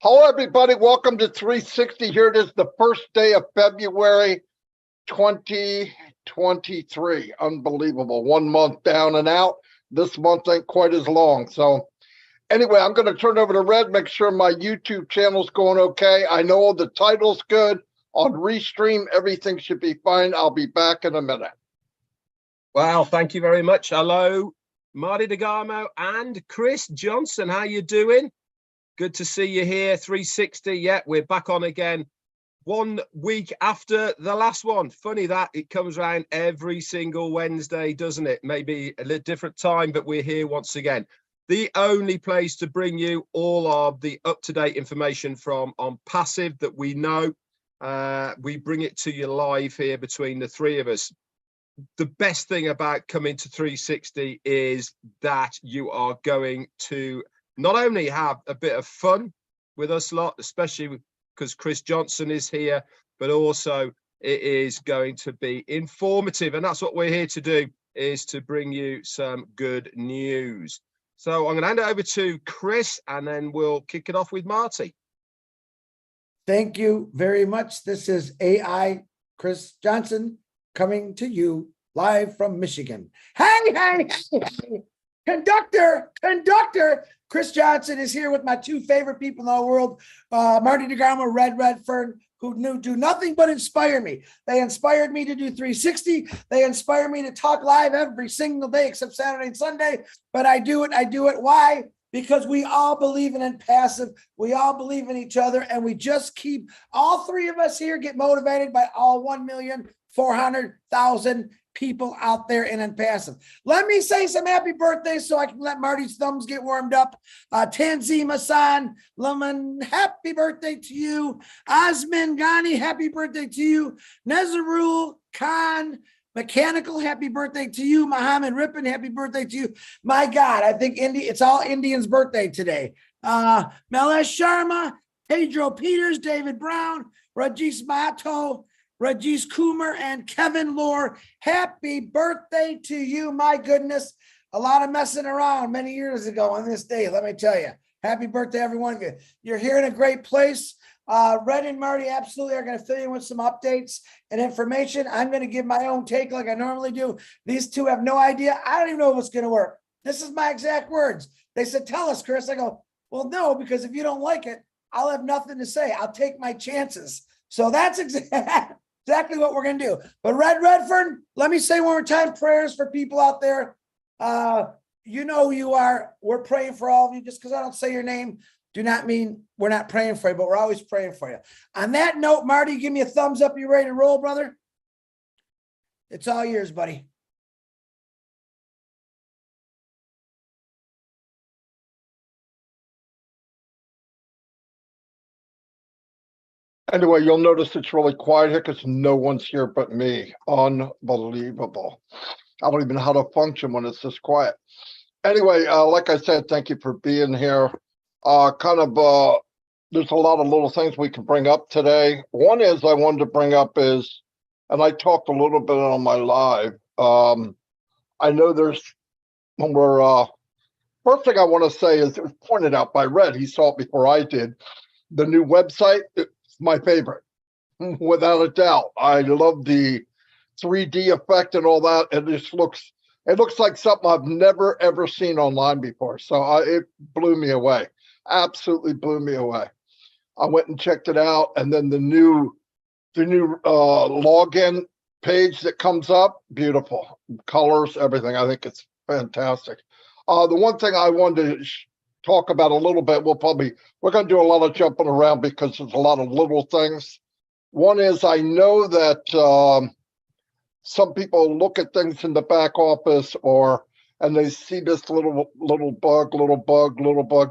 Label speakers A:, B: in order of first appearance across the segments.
A: Hello, everybody. Welcome to 360. Here it is, the first day of February 2023. Unbelievable. 1 month down and out. This month ain't quite as long. So anyway, I'm going to turn over to Red, make sure my YouTube channel's going okay. I know the title's good. On Restream, everything should be fine. I'll be back in a minute.
B: Well, thank you very much. Hello, Marty DeGarmo and Chris Johnson. How you doing? Good to see you here. 360. Yeah, we're back on again 1 week after the last one. Funny that it comes around every single Wednesday, doesn't it? Maybe a little different time, but we're here once again. The only place to bring you all of the up-to-date information from Onpassive that we know. We bring it to you live here between the three of us. The best thing about coming to 360 is that you are going to not only have a bit of fun with us lot, especially because Chris Johnson is here, but also it is going to be informative. And that's what we're here to do, is to bring you some good news. So I'm going to hand it over to Chris, and then we'll kick it off with Marty.
C: Thank you very much. This is AI Chris Johnson coming to you live from Michigan. Hey. Conductor, Chris Johnson is here with my two favorite people in the world, Marty DeGarmo, Redfern, who do nothing but inspire me. They inspired me to do 360. They inspire me to talk live every single day except Saturday and Sunday. But I do it. Why? Because we all believe in Onpassive. We all believe in each other. And we just keep, all three of us here get motivated by all 1,400,000 people out there in Onpassive. Let me say some happy birthdays so I can let Marty's thumbs get warmed up. Tanzima-san, Lemon, happy birthday to you. Osman Ghani, happy birthday to you. Nezarul Khan, Mechanical, happy birthday to you. Muhammad Rippin, happy birthday to you. My God, I think it's all Indians' birthday today. Melesh Sharma, Pedro Peters, David Brown, Rajesh Mato, Rajesh Kumar, and Kevin Lohr. Happy birthday to you. My goodness, a lot of messing around many years ago on this day, let me tell you. Happy birthday, every one of you. You're here in a great place. Red and Marty absolutely are going to fill you with some updates and information. I'm going to give my own take like I normally do. These two have no idea. I don't even know what's going to work. This is my exact words. They said, tell us, Chris. I go, well, no, because if you don't like it, I'll have nothing to say. I'll take my chances. So that's exactly what we're going to do. But Redfern, let me say one more time, prayers for people out there. You know who you are. We're praying for all of you. Just because I don't say your name, do not mean we're not praying for you, but we're always praying for you. On that note, Marty, give me a thumbs up. You ready to roll, brother? It's all yours, buddy.
A: Anyway, you'll notice it's really quiet here because no one's here but me. Unbelievable. I don't even know how to function when it's this quiet. Anyway, like I said, thank you for being here. There's a lot of little things we can bring up today. One is I wanted to bring up is, and I talked a little bit on my live. I know first thing I want to say is it was pointed out by Red. He saw it before I did. The new website, it's my favorite, without a doubt. I love the 3D effect and all that. It looks like something I've never ever seen online before. So it blew me away. Absolutely blew me away. I went and checked it out, and then the new login page that comes up, beautiful colors, everything. I think it's fantastic. The one thing I wanted to talk about a little bit, we're going to do a lot of jumping around because there's a lot of little things. One is I know that some people look at things in the back office and they see this little bug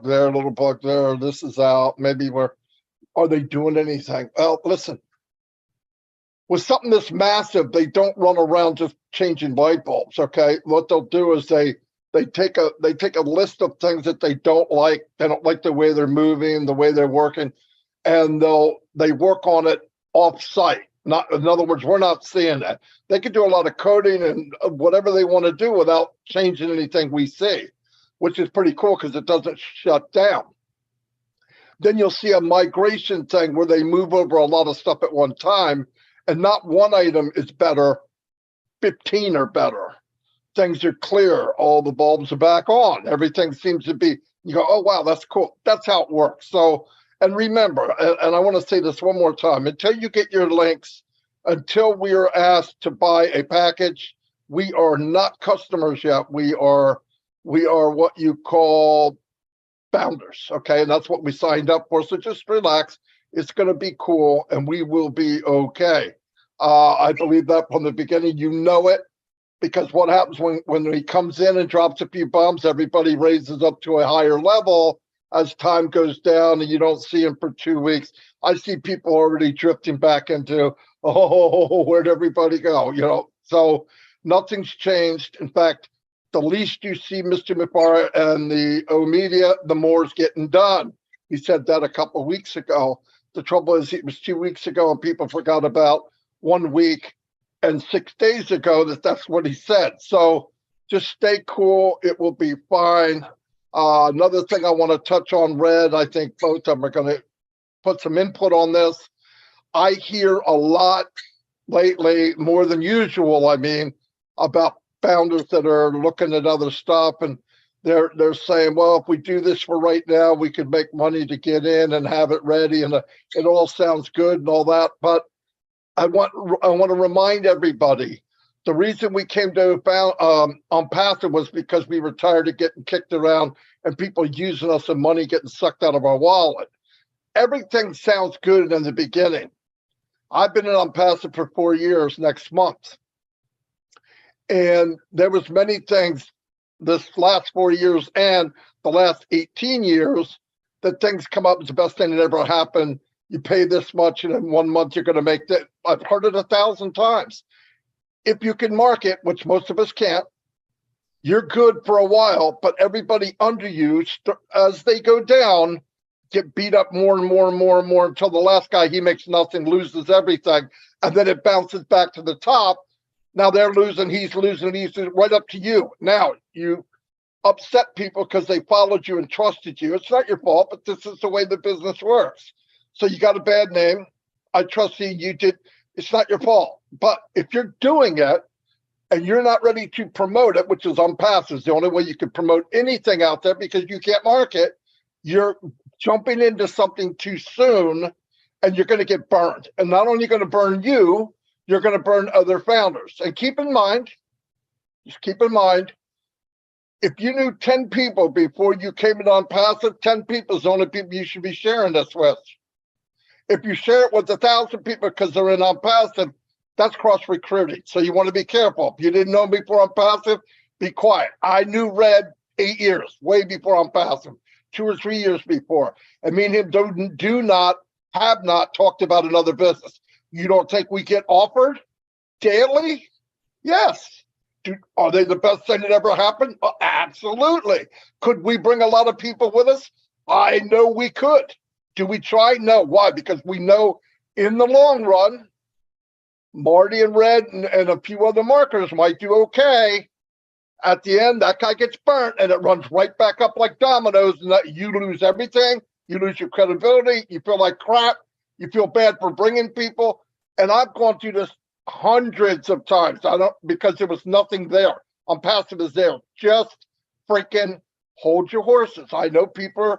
A: there. This is out. Maybe are they doing anything? Well, listen, with something this massive, they don't run around just changing light bulbs. Okay, what they'll do is they take a list of things that they don't like. They don't like the way they're moving, the way they're working, and they work on it off-site. In other words, we're not seeing that. They could do a lot of coding and whatever they want to do without changing anything we see, which is pretty cool because it doesn't shut down. then you'll see a migration thing where they move over a lot of stuff at one time, and not one item is better, 15 are better. Things are clear, all the bulbs are back on, everything seems to be, you go, oh wow, that's cool. That's how it works. So, and remember, and I want to say this one more time, until you get your links, until we are asked to buy a package, we are not customers yet. We are what you call founders, okay? And that's what we signed up for. So just relax. It's going to be cool, and we will be okay. I believe that from the beginning. You know it, because what happens when he comes in and drops a few bombs, everybody raises up to a higher level as time goes down, and you don't see him for 2 weeks. I see people already drifting back into, oh, where'd everybody go? You know, so nothing's changed. In fact, the least you see Mr. Mufareh and the O media, the more is getting done. He said that a couple of weeks ago. The trouble is, it was 2 weeks ago, and people forgot about 1 week and 6 days ago that's what he said. So just stay cool. It will be fine. Another thing I want to touch on, Red, I think both of them are going to put some input on this. I hear a lot lately, more than usual, I mean, about founders that are looking at other stuff, and they're saying, well, if we do this for right now, we could make money to get in and have it ready, and it all sounds good and all that. But I want to remind everybody, the reason we came to Onpassive was because we were tired of getting kicked around and people using us and money getting sucked out of our wallet. Everything sounds good in the beginning. I've been in Onpassive for 4 years next month. And there was many things this last 4 years and the last 18 years that things come up as the best thing that ever happened. You pay this much, and in 1 month you're going to make that. I've heard it 1,000 times. If you can market, which most of us can't, you're good for a while, but everybody under you, as they go down, get beat up more and more and more and more until the last guy, he makes nothing, loses everything, and then it bounces back to the top. Now they're losing, he's losing, right up to you. Now you upset people because they followed you and trusted you. It's not your fault, but this is the way the business works. So you got a bad name. I trust you did. It's not your fault. But if you're doing it and you're not ready to promote it, which is Onpassive, the only way you can promote anything out there because you can't market, you're jumping into something too soon and you're going to get burned. And not only going to burn you, you're going to burn other founders. And keep in mind, just keep in mind, if you knew 10 people before you came in Onpassive, 10 people is the only people you should be sharing this with. If you share it with 1,000 people because they're in Onpassive, that's cross-recruiting. So you want to be careful. If you didn't know me before Onpassive, be quiet. I knew Red 8 years, way before Onpassive, 2 or 3 years before. And me and him have not talked about another business. You don't think we get offered daily? Yes. Are they the best thing that ever happened? Oh, absolutely. Could we bring a lot of people with us? I know we could. Do we try? No. Why? Because we know in the long run, Marty and Red and a few other marketers might do okay. At the end, that guy gets burnt and it runs right back up like dominoes, and that you lose everything. You lose your credibility. You feel like crap. You feel bad for bringing people. And I've gone through this hundreds of times. Because there was nothing there. Onpassive is there. Just freaking hold your horses. I know people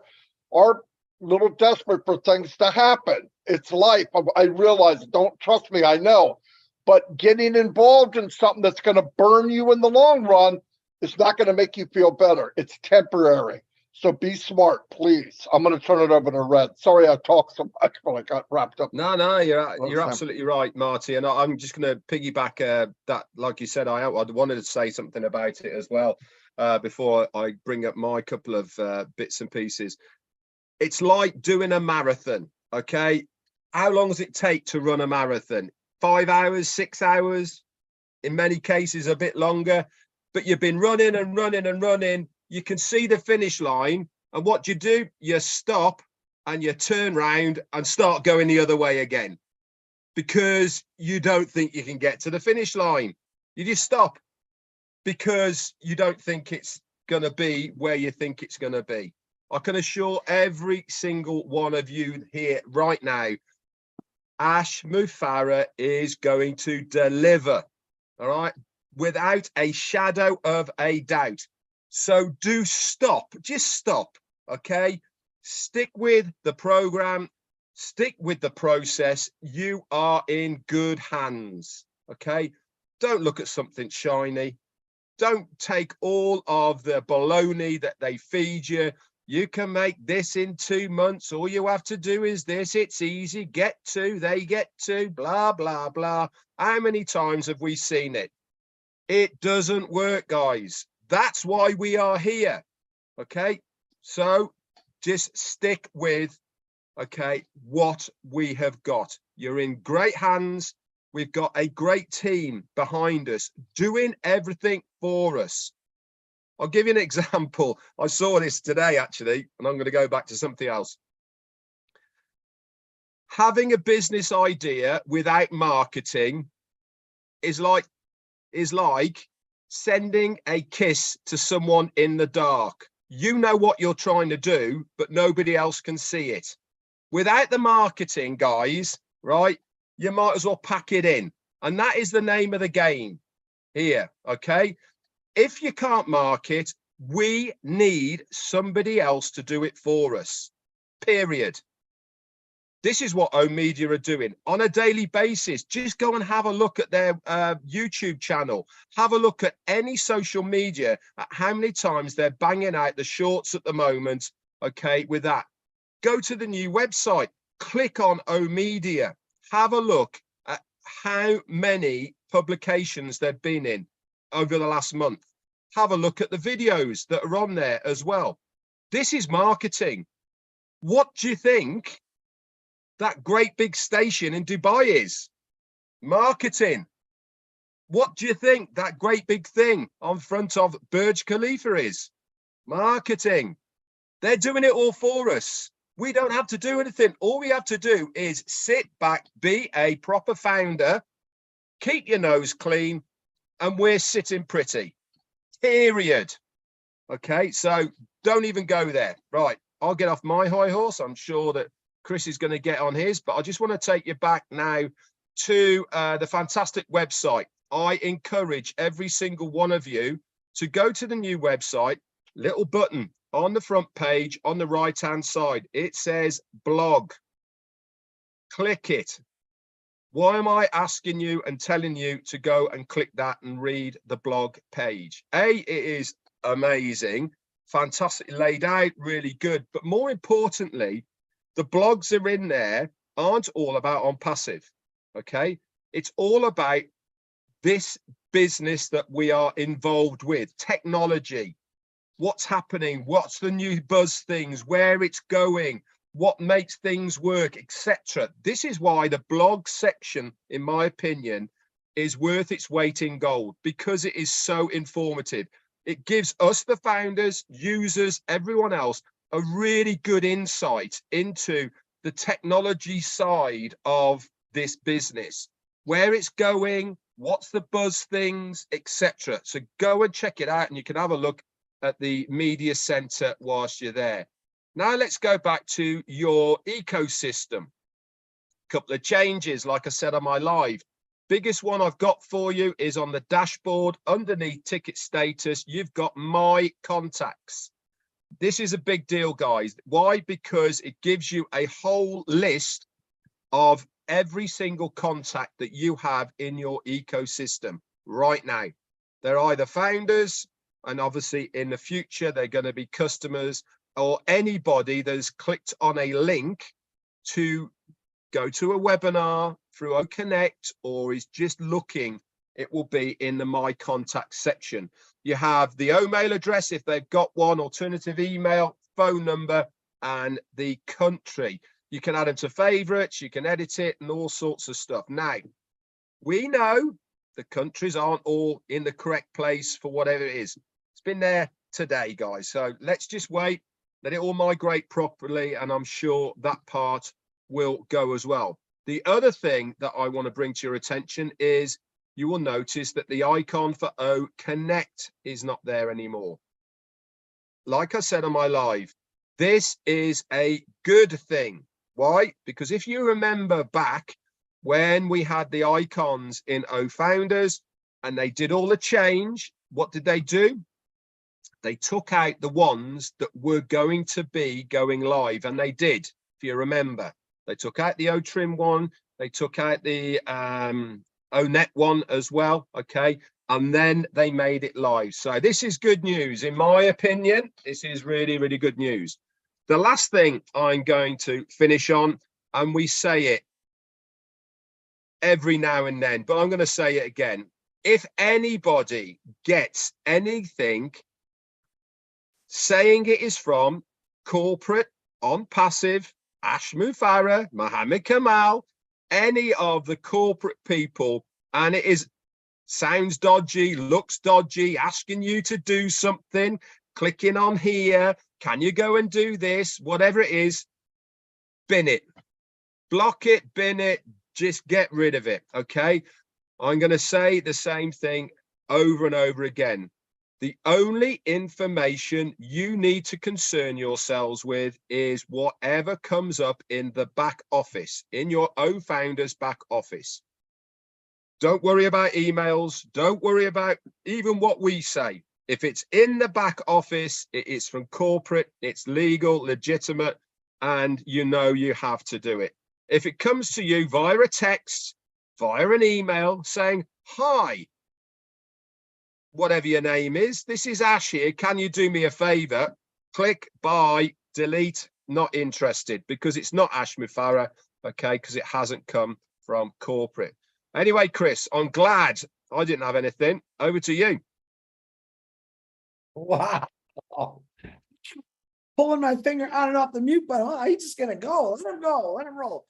A: are little desperate for things to happen. It's life. I realize, don't trust me, I know. But getting involved in something that's going to burn you in the long run is not going to make you feel better. It's temporary. So be smart, please. I'm going to turn it over to Red. Sorry I talked so much, but I got wrapped up.
B: No, you're absolutely right, Marty. And I'm just going to piggyback that, like you said, I wanted to say something about it as well before I bring up my couple of bits and pieces. It's like doing a marathon, okay? How long does it take to run a marathon? 5 hours, 6 hours, in many cases a bit longer, but you've been running and running and running. You can see the finish line, and what do? You stop and you turn round and start going the other way again because you don't think you can get to the finish line. You just stop because you don't think it's going to be where you think it's going to be. I can assure every single one of you here right now, Ash Mufareh is going to deliver, all right, without a shadow of a doubt. So do stop, just stop, okay? Stick with the program, stick with the process. You are in good hands, okay? Don't look at something shiny. Don't take all of the baloney that they feed you. You can make this in 2 months. All you have to do is this. It's easy. Get to, they get to, blah, blah, blah. How many times have we seen it? It doesn't work, guys. That's why we are here. Okay. So just stick with, okay, what we have got. You're in great hands. We've got a great team behind us doing everything for us. I'll give you an example. I saw this today, actually, and I'm going to go back to something else. Having a business idea without marketing is like sending a kiss to someone in the dark. You know what you're trying to do, but nobody else can see it. Without the marketing, guys, right, you might as well pack it in. And that is the name of the game here, okay? If you can't market, we need somebody else to do it for us, period. This is what oMedia are doing on a daily basis. Just go and have a look at their YouTube channel. Have a look at any social media, at how many times they're banging out the shorts at the moment, okay, with that. Go to the new website, click on oMedia, have a look at how many publications they've been in over the last month. Have a look at the videos that are on there as well. This is marketing. What do you think that great big station in Dubai is? Marketing. What do you think that great big thing on front of Burj Khalifa is? Marketing. They're doing it all for us. We don't have to do anything. All we have to do is sit back, be a proper founder, keep your nose clean, and we're sitting pretty. Period. Okay, so don't even go there. Right, I'll get off my high horse. I'm sure that Chris is going to get on his, but I just want to take you back now to the fantastic website. I encourage every single one of you to go to the new website, little button on the front page on the right hand side. It says blog. Click it. Why am I asking you and telling you to go and click that and read the blog page? It is amazing, fantastically laid out, really good. But more importantly, the blogs are in there aren't all about Onpassive, okay? It's all about this business that we are involved with, technology, what's happening, what's the new buzz things, where it's going, what makes things work, etc. This is why the blog section, in my opinion, is worth its weight in gold, because it is so informative. It gives us, the founders, users, everyone else, a really good insight into the technology side of this business, where it's going, what's the buzz things, etc. So go and check it out, and you can have a look at the media center whilst you're there. Now let's go back to your ecosystem. Couple of changes, like I said on my live. Biggest one I've got for you is on the dashboard underneath ticket status. You've got my contacts. This is a big deal, guys. Why? Because it gives you a whole list of every single contact that you have in your ecosystem right now. They're either founders, and obviously in the future, they're going to be customers, or anybody that's clicked on a link to go to a webinar through OConnect, or is just looking, it will be in the My Contact section. You have the mail address if they've got one, alternative email, phone number, and the country. You can add them to favorites, you can edit it, and all sorts of stuff. Now, we know the countries aren't all in the correct place for whatever it is. It's been there today, guys. So let's just wait, let it all migrate properly, and I'm sure that part will go as well. The other thing that I want to bring to your attention is you will notice that the icon for OConnect is not there anymore. Like I said on my live, This is a good thing. Why? Because if you remember back when we had the icons in O-Founders and they did all the change, what did they do? They took out the ones that were going to be going live, and they did, if you remember. They took out the O-Trim one, they took out the O-Net one as well, okay? And then they made it live. So this is good news. In my opinion, this is really, really good news. The last thing I'm going to finish on, and we say it every now and then, but I'm going to say it again. If anybody gets anything saying it is from corporate, Onpassive, Mufareh, Mohammed Kamal, any of the corporate people, and it is sounds dodgy, looks dodgy, asking you to do something, clicking on here, can you go and do this, whatever it is, bin it, block it, bin it, just get rid of it, okay? I'm going to say the same thing over and over again. The only information you need to concern yourselves with is whatever comes up in the back office, in your O-Founders back office. Don't worry about emails. Don't worry about even what we say. If it's in the back office, it is from corporate, it's legal, legitimate, and you know you have to do it. If it comes to you via a text, via an email saying, hi, whatever your name is, this is Ash here, can you do me a favor? Click buy, delete, not interested, because it's not Ash Mufareh, okay, because it hasn't come from corporate. Anyway, Chris, I'm glad I didn't have anything. Over to you.
C: Wow. Pulling my finger on and off the mute button. Oh, he's just gonna go. Let him go. Let him roll.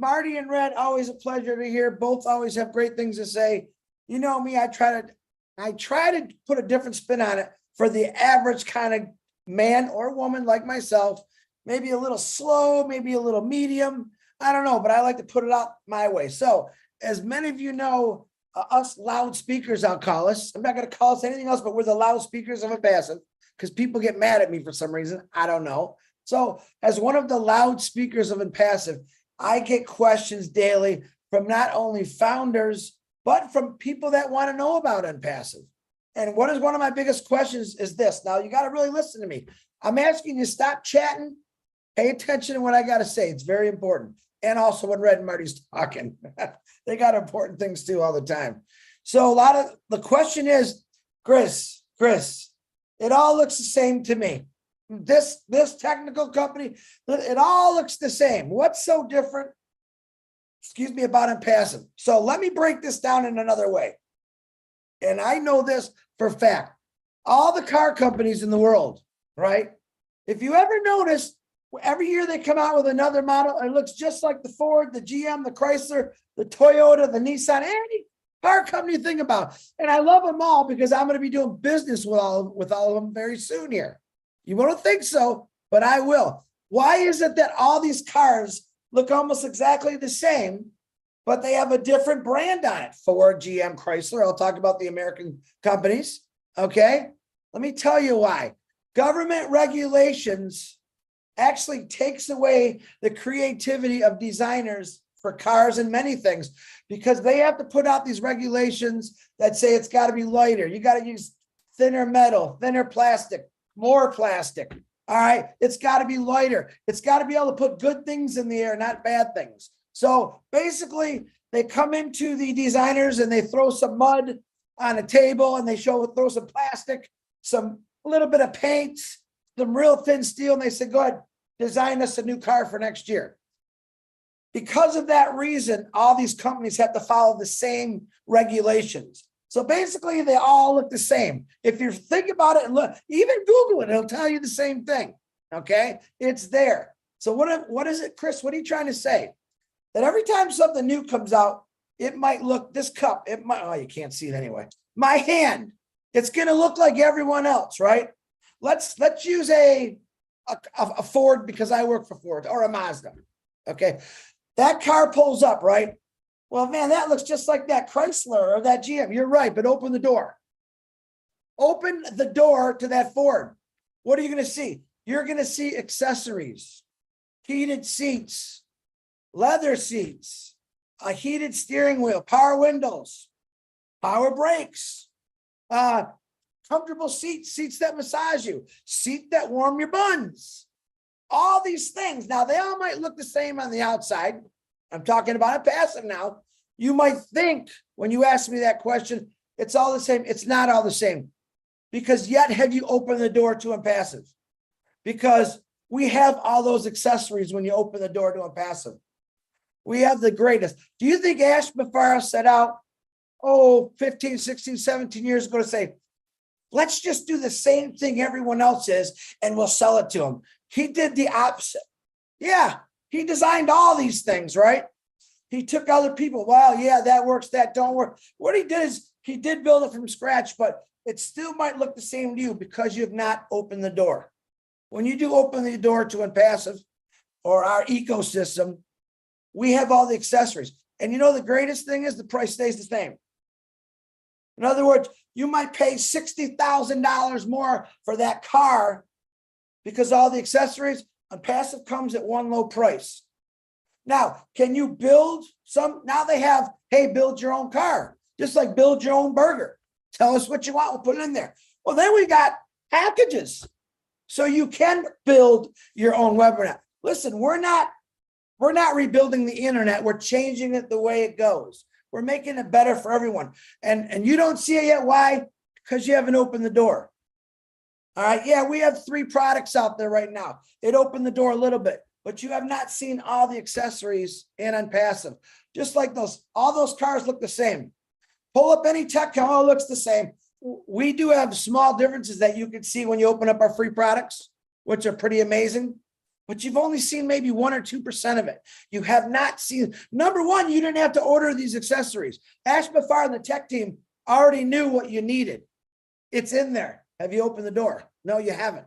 C: Marty and Red, always a pleasure to hear. Both always have great things to say. You know me, I try to put a different spin on it for the average kind of man or woman like myself. Maybe a little slow, maybe a little medium. I don't know, but I like to put it out my way. So as many of you know, us loudspeakers, I'll call us. I'm not going to call us anything else, but we're the loudspeakers of Onpassive because people get mad at me for some reason. I don't know. So as one of the loudspeakers of Onpassive, I get questions daily from not only founders, but from people that want to know about Onpassive. And what is one of my biggest questions is this. Now, you got to really listen to me. I'm asking you to stop chatting. Pay attention to what I got to say. It's very important. And also when Red and Marty's talking. They got important things too all the time. So a lot of the question is, Chris, it all looks the same to me. This technical company, it all looks the same. What's so different? Excuse me, about Onpassive. So let me break this down in another way. And I know this for a fact. All the car companies in the world, right? If you ever notice, every year they come out with another model. It looks just like the Ford, the GM, the Chrysler, the Toyota, the Nissan, any car company you think about. And I love them all because I'm going to be doing business with all of them very soon here. You won't think so, but I will. Why is it that all these cars look almost exactly the same, but they have a different brand on it? Ford, GM, Chrysler. I'll talk about the American companies. Okay. Let me tell you why. Government regulations actually takes away the creativity of designers for cars and many things because they have to put out these regulations that say it's got to be lighter. You got to use thinner metal, thinner plastic, more plastic. All right. It's got to be lighter. It's got to be able to put good things in the air, not bad things. So basically they come into the designers and they throw some mud on a table and they throw some plastic, a little bit of paint, some real thin steel. And they say, go ahead, design us a new car for next year. Because of that reason, all these companies have to follow the same regulations. So basically they all look the same. If you think about it and look, even Google it, it'll tell you the same thing. Okay. It's there. So what is it, Chris? What are you trying to say? That every time something new comes out, it might look, this cup, it might, oh, you can't see it anyway. My hand, it's going to look like everyone else, right? Let's use a Ford because I work for Ford, or a Mazda. Okay. That car pulls up, right? Well, man, that looks just like that Chrysler or that GM. You're right, but open the door. Open the door to that Ford. What are you going to see? you're going to see accessories, heated seats, leather seats, a heated steering wheel, power windows, power brakes, comfortable seats, seats that massage you, seat that warm your buns. All these things. Now, they all might look the same on the outside. I'm talking about a passive now. You might think when you ask me that question, it's all the same. It's not all the same. Because yet have you opened the door to Onpassive? Because we have all those accessories when you open the door to Onpassive. We have the greatest. Do you think Ash Mufareh set out, 15, 16, 17 years ago to say, let's just do the same thing everyone else is and we'll sell it to them? He did the opposite. Yeah, he designed all these things, right? He took other people. Well, yeah, that works, that don't work. What he did is he did build it from scratch, but it still might look the same to you because you have not opened the door. When you do open the door to Onpassive or our ecosystem, we have all the accessories. And you know, the greatest thing is the price stays the same. In other words, you might pay $60,000 more for that car because all the accessories. Onpassive comes at one low price. Now, can you build some? Now they have, hey, build your own car, just like build your own burger. Tell us what you want, we'll put it in there. Well, then we got packages. So you can build your own web app. Listen, we're not rebuilding the internet. We're changing it the way it goes. We're making it better for everyone. And you don't see it yet. Why? Because you haven't opened the door. All right. Yeah, we have 3 products out there right now. It opened the door a little bit, but you have not seen all the accessories in Onpassive. Just like all those cars look the same. Pull up any tech car, it looks the same. We do have small differences that you can see when you open up our free products, which are pretty amazing. But you've only seen maybe 1 or 2% of it. You have not seen. Number one, you didn't have to order these accessories. Ash Mufareh and the tech team already knew what you needed. It's in there. Have you opened the door? No, you haven't.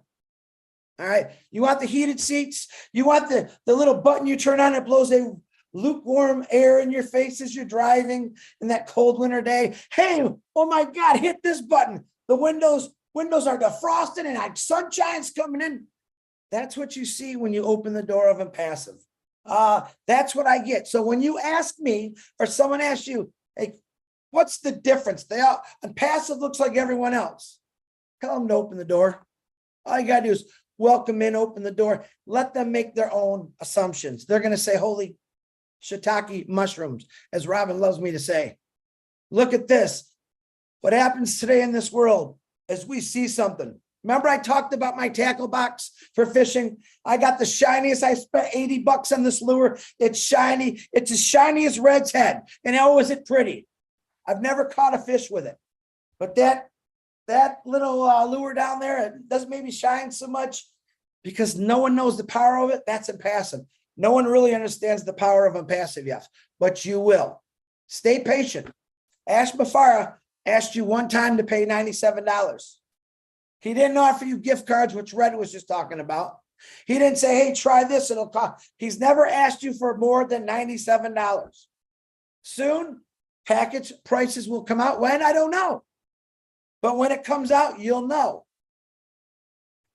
C: All right. You want the heated seats. You want the little button you turn on that blows a lukewarm air in your face as you're driving in that cold winter day. Hey, oh my God, hit this button. The windows are defrosted and sunshine's coming in. That's what you see when you open the door of Onpassive. That's what I get. So when you ask me or someone asks you, hey, what's the difference? Onpassive looks like everyone else. Tell them to open the door. All you got to do is welcome in, open the door, let them make their own assumptions. They're going to say, holy shiitake mushrooms, as Robin loves me to say. Look at this. What happens today in this world is we see something. Remember I talked about my tackle box for fishing? I got the shiniest. I spent $80 on this lure. It's shiny. It's as shiny as Red's head. And oh, is it pretty? I've never caught a fish with it. But that little lure down there, it doesn't maybe shine so much because no one knows the power of it. That's Onpassive. No one really understands the power of Onpassive yet, but you will. Stay patient. Ash Mufareh asked you one time to pay $97. He didn't offer you gift cards, which Red was just talking about. He didn't say, hey, try this, it'll cost. He's never asked you for more than $97. Soon, package prices will come out. When? I don't know. But when it comes out, you'll know.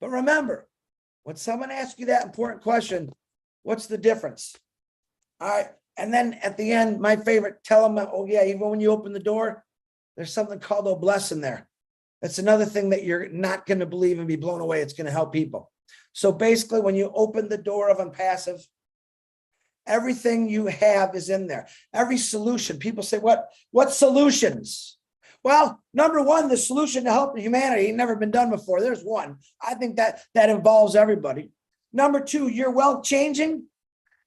C: But remember, when someone asks you that important question, what's the difference? All right. And then at the end, my favorite, tell them, oh yeah, even when you open the door, there's something called a blessing there. That's another thing that you're not going to believe and be blown away. It's going to help people. So basically, when you open the door of Onpassive, everything you have is in there. Every solution. People say, what solutions? Well, number one, the solution to help humanity ain't never been done before. There's one. I think that involves everybody. Number two, your wealth changing,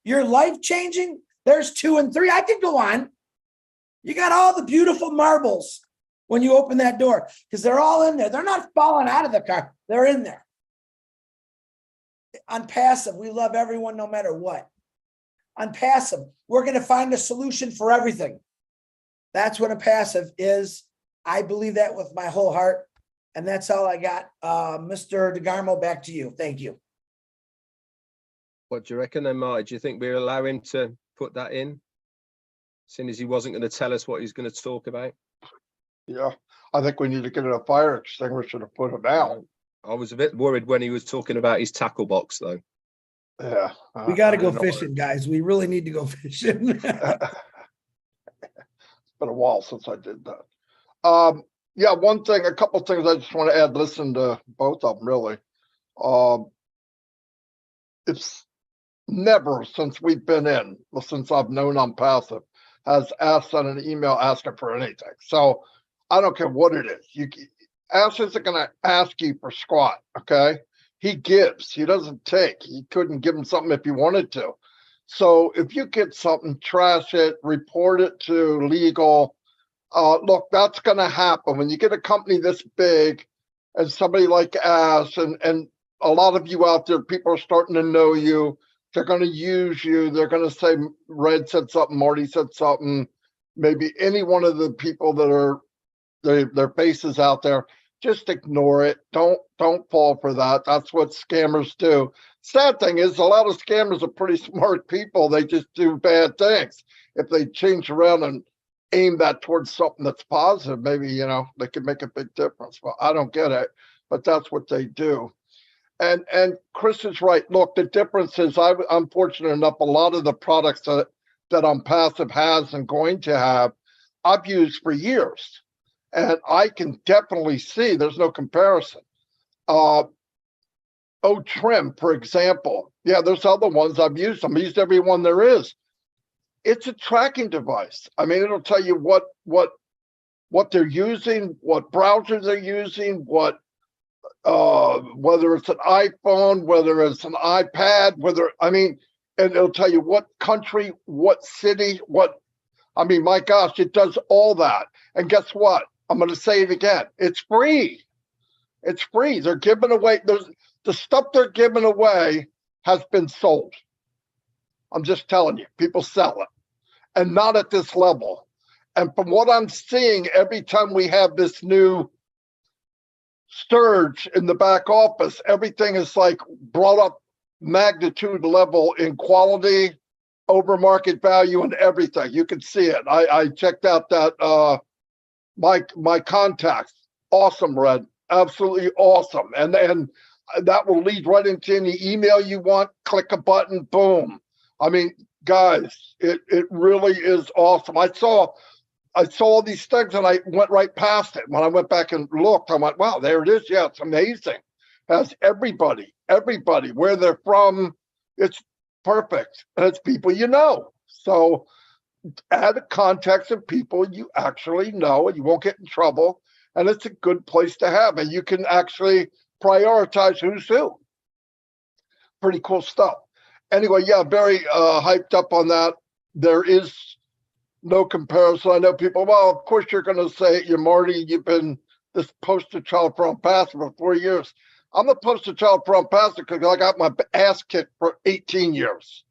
C: your life changing. There's 2 and 3. I could go on. You got all the beautiful marbles when you open that door because they're all in there. They're not falling out of the car. They're in there. Onpassive, we love everyone no matter what. Onpassive, we're going to find a solution for everything. That's what Onpassive is. I believe that with my whole heart. And that's all I got. Mr. DeGarmo, back to you. Thank you.
B: What do you reckon then, Marty? Do you think we'll allow him to put that in? Seeing as he wasn't going to tell us what he's going to talk about.
A: Yeah, I think we need to get a fire extinguisher to put them out.
B: I was a bit worried when he was talking about his tackle box, though.
A: Yeah.
C: We got to
A: I
C: go
A: don't know.
C: fishing, guys. We really need to go fishing.
A: It's been a while since I did that. Yeah, a couple things I just want to add, listen to both of them really. It's never since we've been in, well, since I've known Onpassive, has asked on an email asking for anything. So I don't care what it is. Ash isn't going to ask you for squat, okay? He gives, he doesn't take. He couldn't give him something if he wanted to. So if you get something, trash it, report it to legal. Look, that's going to happen when you get a company this big and somebody like Ash and a lot of you out there, people are starting to know you. They're going to use you. They're going to say, Red said something, Marty said something, maybe any one of the people that are their faces out there. Just ignore it. Don't fall for that. That's what scammers do. Sad thing is, a lot of scammers are pretty smart people. They just do bad things. If they change around and aim that towards something that's positive, maybe, you know, they could make a big difference. Well, I don't get it, but that's what they do. And Chris is right. Look, the difference is I'm fortunate enough, a lot of the products that Onpassive has and going to have, I've used for years. And I can definitely see there's no comparison. Trim, for example. Yeah, there's other ones I've used. I've used every one there is. It's a tracking device. I mean, it'll tell you what they're using, what browsers they're using, what whether it's an iPhone, whether it's an iPad, and it'll tell you what country, what city, my gosh, it does all that. And guess what? I'm going to say it again. It's free. It's free. They're giving away, the stuff they're giving away has been sold. I'm just telling you, people sell it and not at this level. And from what I'm seeing, every time we have this new surge in the back office, everything is like brought up magnitude level in quality, over market value, and everything. You can see it. I checked out that my contacts. Awesome, Red. Absolutely awesome. And that will lead right into any email you want. Click a button, boom. I mean, guys, it really is awesome. I saw all these things and I went right past it. When I went back and looked, I went, wow, there it is. Yeah, it's amazing. Has everybody, where they're from, it's perfect. And it's people you know. So add a context of people you actually know and you won't get in trouble. And it's a good place to have. And you can actually prioritize who's who. Pretty cool stuff. Anyway, yeah, very hyped up on that. There is no comparison. I know people, well, of course you're going to say, you're Marty, you've been this poster child for Onpassive for 4 years. I'm the poster child for Onpassive because I got my ass kicked for 18 years.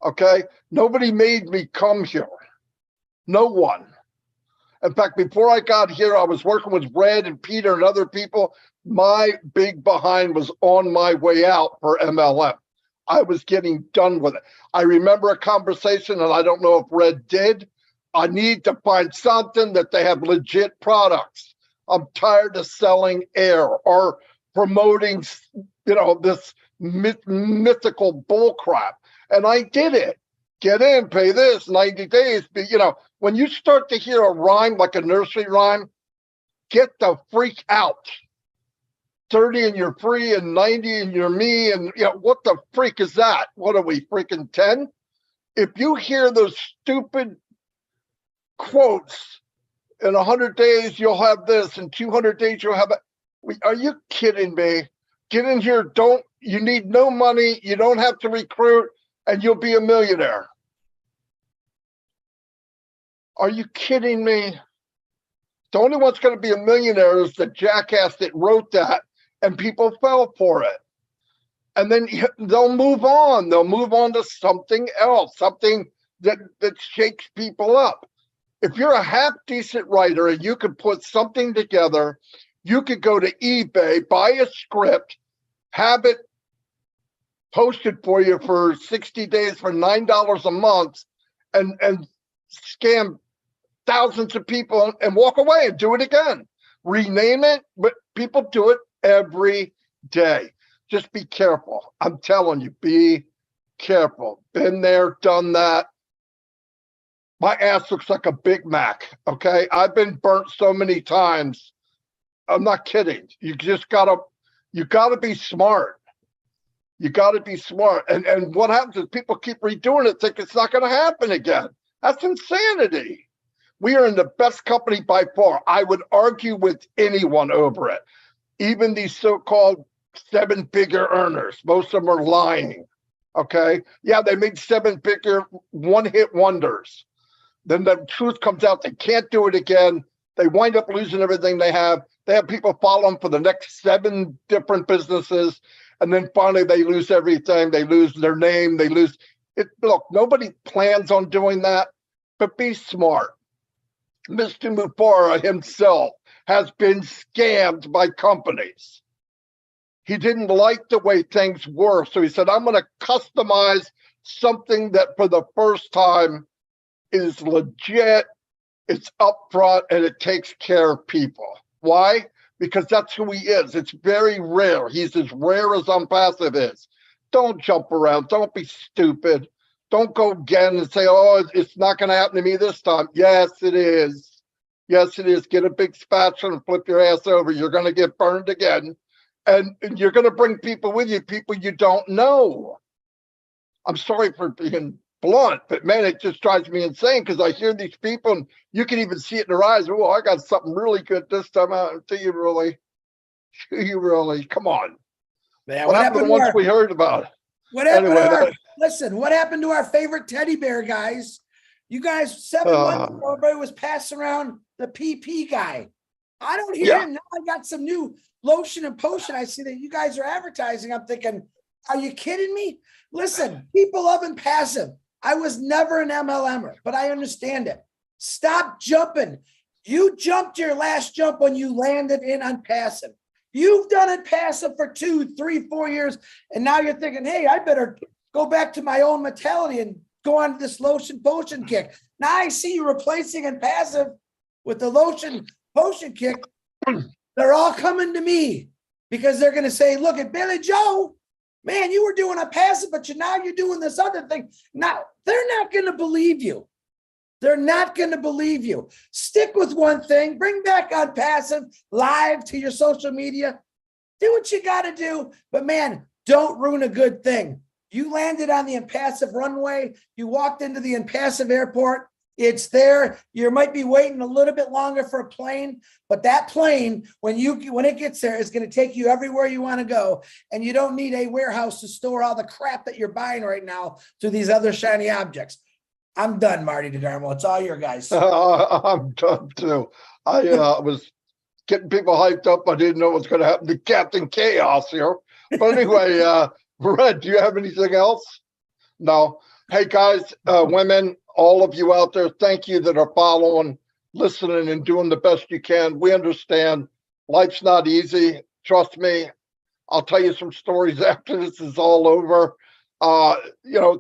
A: Okay? Nobody made me come here. No one. In fact, before I got here, I was working with Red and Peter and other people. My big behind was on my way out for MLM. I was getting done with it. I remember a conversation, and I don't know if Red did. I need to find something that they have legit products. I'm tired of selling air or promoting, this mythical bullcrap. And I did it. Get in, pay this, 90 days. When you start to hear a rhyme like a nursery rhyme, get the freak out. 30 and you're free and 90 and you're me. And what the freak is that? What are we, freaking 10? If you hear those stupid quotes, in 100 days you'll have this, in 200 days you'll have it. Are you kidding me? Get in here. You need no money. You don't have to recruit and you'll be a millionaire. Are you kidding me? The only one's going to be a millionaire is the jackass that wrote that, and people fell for it. And then they'll move on. They'll move on to something else, something that shakes people up. If you're a half decent writer and you could put something together, you could go to eBay, buy a script, have it posted for you for 60 days for $9 a month and scam thousands of people and walk away and do it again. Rename it, but people do it every day. Just be careful. I'm telling you, be careful. Been there, done that. My ass looks like a Big Mac, okay? I've been burnt so many times. I'm not kidding. You gotta be smart. You gotta be smart. And what happens is people keep redoing it, think it's not gonna happen again. That's insanity. We are in the best company by far. I would argue with anyone over it. Even these so-called 7-figure earners, most of them are lying, okay? Yeah, they made 7-figure one-hit wonders. Then the truth comes out, they can't do it again. They wind up losing everything they have. They have people follow them for the next 7 different businesses. And then finally they lose everything. They lose their name. They lose it. Look, nobody plans on doing that, but be smart. Mr. Mufareh himself has been scammed by companies. He didn't like the way things were. So he said, I'm going to customize something that for the first time is legit, it's upfront, and it takes care of people. Why? Because that's who he is. It's very rare. He's as rare as Onpassive is. Don't jump around. Don't be stupid. Don't go again and say, oh, it's not going to happen to me this time. Yes, it is. Yes, it is. Get a big spatula and flip your ass over. You're going to get burned again. And you're going to bring people with you, people you don't know. I'm sorry for being blunt, but man, it just drives me insane because I hear these people and you can even see it in their eyes. Oh, I got something really good this time out. Do you really? Do you really? Come on.
C: Man,
A: what happened once we heard about it?
C: What happened to our, listen, what happened to our favorite teddy bear guys? You guys, 7 months ago, everybody was passing around the PP guy. I don't hear him now. I got some new lotion and potion I see that you guys are advertising. I'm thinking, are you kidding me? Listen, people love Onpassive. I was never an MLMer, but I understand it. Stop jumping. You jumped your last jump when you landed in Onpassive. You've done Onpassive for 2, 3, 4 years, and now you're thinking, hey, I better go back to my own mentality and go on this lotion potion kick. Now I see you replacing Onpassive with the lotion potion kick. They're all coming to me because they're going to say, look at Billy Joe. Man, you were doing Onpassive, but now you're doing this other thing. Now, they're not going to believe you. They're not going to believe you. Stick with one thing. Bring back Onpassive live to your social media. Do what you got to do. But man, don't ruin a good thing. You landed on the Onpassive runway. You walked into the Onpassive airport. It's there. You might be waiting a little bit longer for a plane, but that plane, when it gets there, is going to take you everywhere you want to go. And you don't need a warehouse to store all the crap that you're buying right now to these other shiny objects. I'm done, Marty DeGarmo. It's all your guys.
A: I'm done too. I was getting people hyped up. I didn't know what was going to happen to Captain Chaos here. But anyway, Red, do you have anything else? No. Hey, guys, women, all of you out there, thank you that are following, listening, and doing the best you can. We understand life's not easy. Trust me. I'll tell you some stories after this is all over.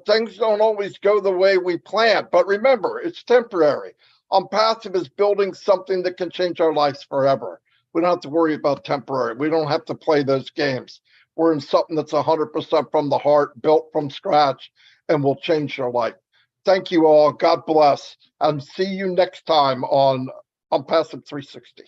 A: Things don't always go the way we plan, but remember, it's temporary. Onpassive is building something that can change our lives forever. We don't have to worry about temporary. We don't have to play those games. We're in something that's 100% from the heart, built from scratch, and will change your life. Thank you all. God bless. And see you next time on Onpassive 360.